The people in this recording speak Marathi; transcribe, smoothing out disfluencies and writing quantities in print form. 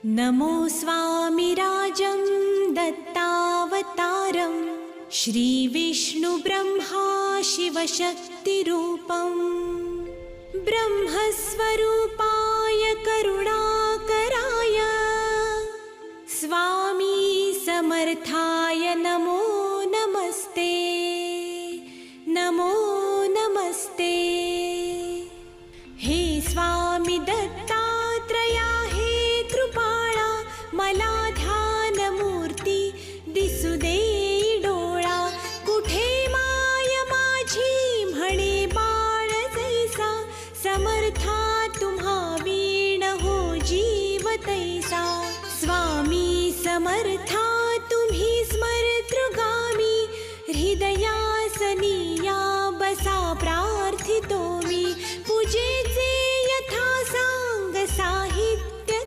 नमो स्वामिराजं दत्तावतारं श्रीविष्णुब्रह्मा शिवशक्तिरूपं ब्रह्मस्वरूपाय करुणाकराय स्वामी समर्थाय नमो नमस्ते नमो नमस्ते। हे स्वामी दत्तात्रया हे कृपाळा मला ध्यानमूर्ती दिसू दे डोळा कुठे माय माझी म्हणे बाळ जैसा समर्था तुम्हा वीण हो जीव तैसा स्वामी समर्था तुम्ही स्मरतृगामी हृदयासनी या बसा प्रा